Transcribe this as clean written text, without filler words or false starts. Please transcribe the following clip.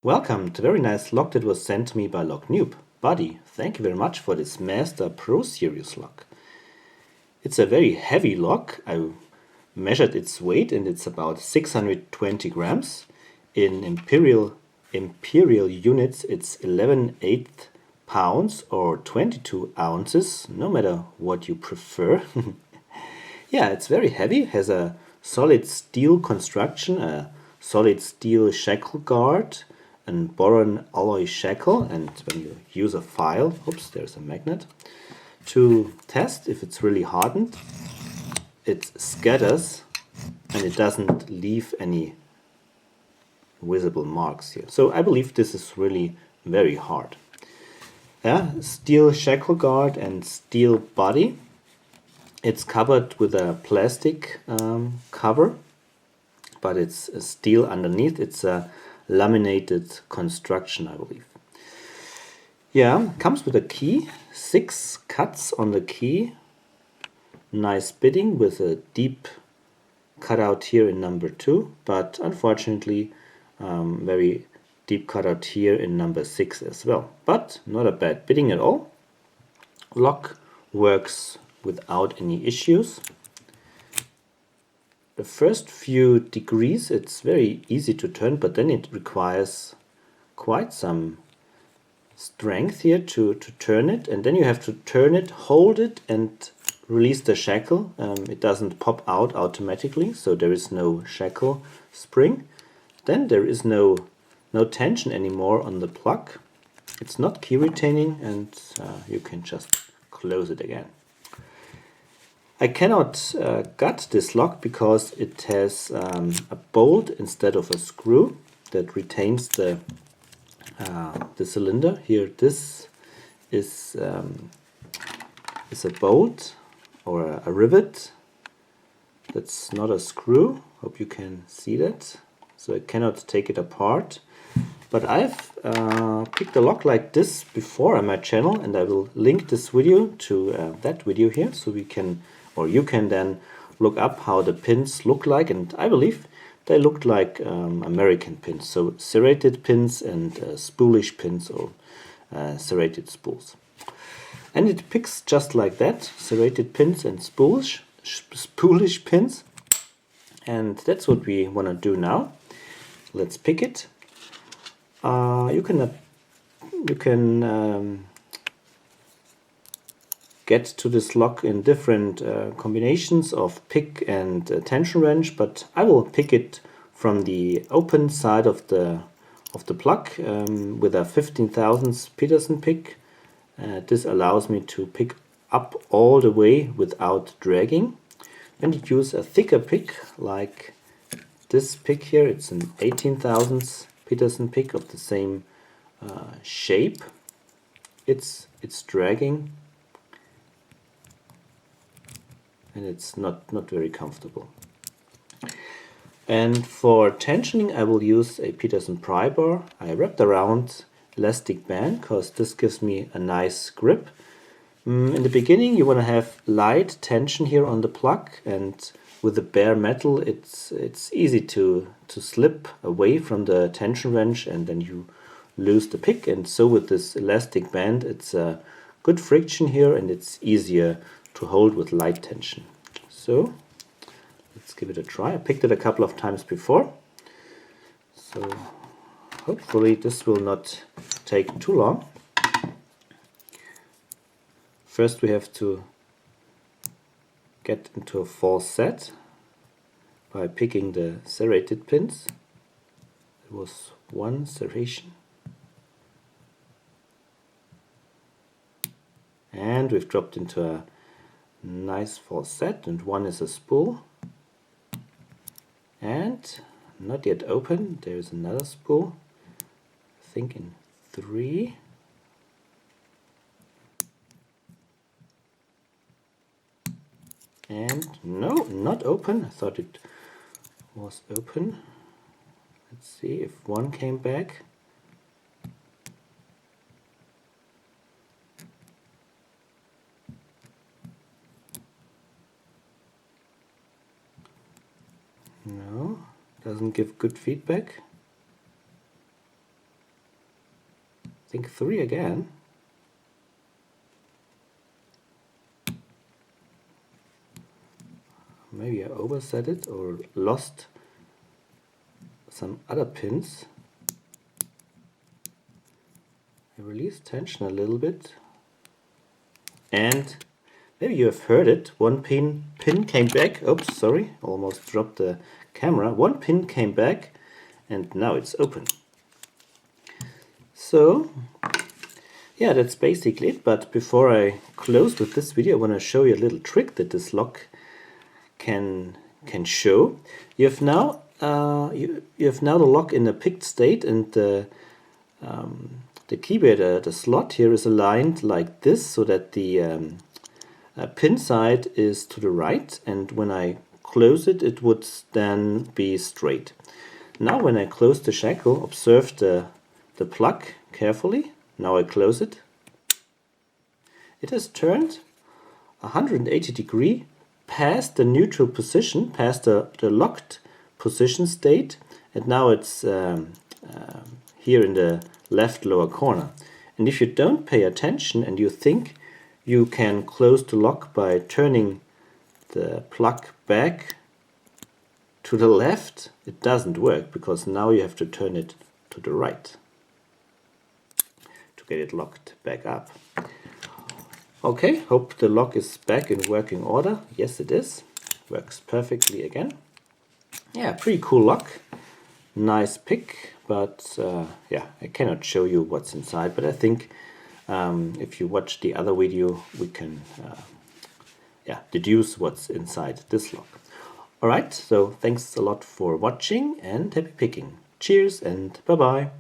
Welcome to a very nice lock that was sent to me by Lock Noob. Buddy, thank you very much for this Master Pro Series lock. It's a very heavy lock. I measured its weight and it's about 620 grams. In imperial units, it's 11/8 pounds or 22 ounces, no matter what you prefer. Yeah, it's very heavy, has a solid steel construction, a solid steel shackle guard, and boron alloy shackle, and when you use a file, oops, there's a magnet, to test if it's really hardened, it scatters and it doesn't leave any visible marks here. So I believe this is really very hard. Yeah, steel shackle guard and steel body. It's covered with a plastic cover, but it's steel underneath. It's a laminated construction, I believe. Yeah, comes with a key, 6 cuts on the key, nice bitting with a deep cutout here in number 2, but unfortunately very deep cutout here in number 6 as well. But not a bad bitting at all. Lock works without any issues. The first few degrees it's very easy to turn, but then it requires quite some strength here to turn it, and then you have to turn it, hold it and release the shackle. It doesn't pop out automatically, so there is no shackle spring. Then there is no tension anymore on the plug. It's not key retaining, and you can just close it again. I cannot gut this lock because it has a bolt instead of a screw that retains the cylinder. Here this is a bolt or a rivet. That's not a screw. Hope you can see that. So I cannot take it apart. But I've picked a lock like this before on my channel, and I will link this video to that video here, so we can, or you can then look up how the pins look like, and I believe they looked like American pins, so serrated pins and spoolish pins or serrated spools. And it picks just like that, serrated pins and spoolish pins, and that's what we want to do now. Let's pick it. You can get to this lock in different combinations of pick and tension wrench, but I will pick it from the open side of the plug with a 15,000 Peterson pick. This allows me to pick up all the way without dragging. When you use a thicker pick like this pick here, it's an 18,000 Peterson pick of the same shape. It's dragging, and it's not very comfortable. And for tensioning, I will use a Peterson pry bar. I wrapped around elastic band because this gives me a nice grip. In the beginning, you want to have light tension here on the plug, and with the bare metal, it's easy to slip away from the tension wrench, and then you lose the pick. And so with this elastic band, it's a good friction here, and it's easier to hold with light tension. So let's give it a try. I picked it a couple of times before, so hopefully this will not take too long. First we have to get into a false set by picking the serrated pins. There was one serration, and we've dropped into a nice false set, and one is a spool, and not yet open. There's another spool, I think in 3. And no, not open. I thought it was open. Let's see if one came back. No, doesn't give good feedback. think 3 again. Maybe I overset it or lost some other pins. I release tension a little bit. And maybe you have heard it. One pin came back. Oops, sorry, almost dropped the camera. One pin came back and now it's open. So yeah, that's basically it. But before I close with this video, I want to show you a little trick that this lock can show. You have now you have now the lock in a picked state, and the keyboard, the slot here is aligned like this, so that the pin side is to the right, and when I close it, it would then be straight. Now when I close the shackle, observe the plug carefully. Now I close it. It has turned 180 degrees past the neutral position, past the locked position state, and now it's here in the left lower corner. And if you don't pay attention and you think you can close the lock by turning the plug back to the left, it doesn't work, because now you have to turn it to the right to get it locked back up. Okay, hope the lock is back in working order. Yes, it is. Works perfectly again. Yeah, pretty cool lock. Nice pick, but yeah, I cannot show you what's inside, but I think if you watch the other video, we can yeah, deduce what's inside this lock. Alright, so thanks a lot for watching and happy picking. Cheers and bye-bye.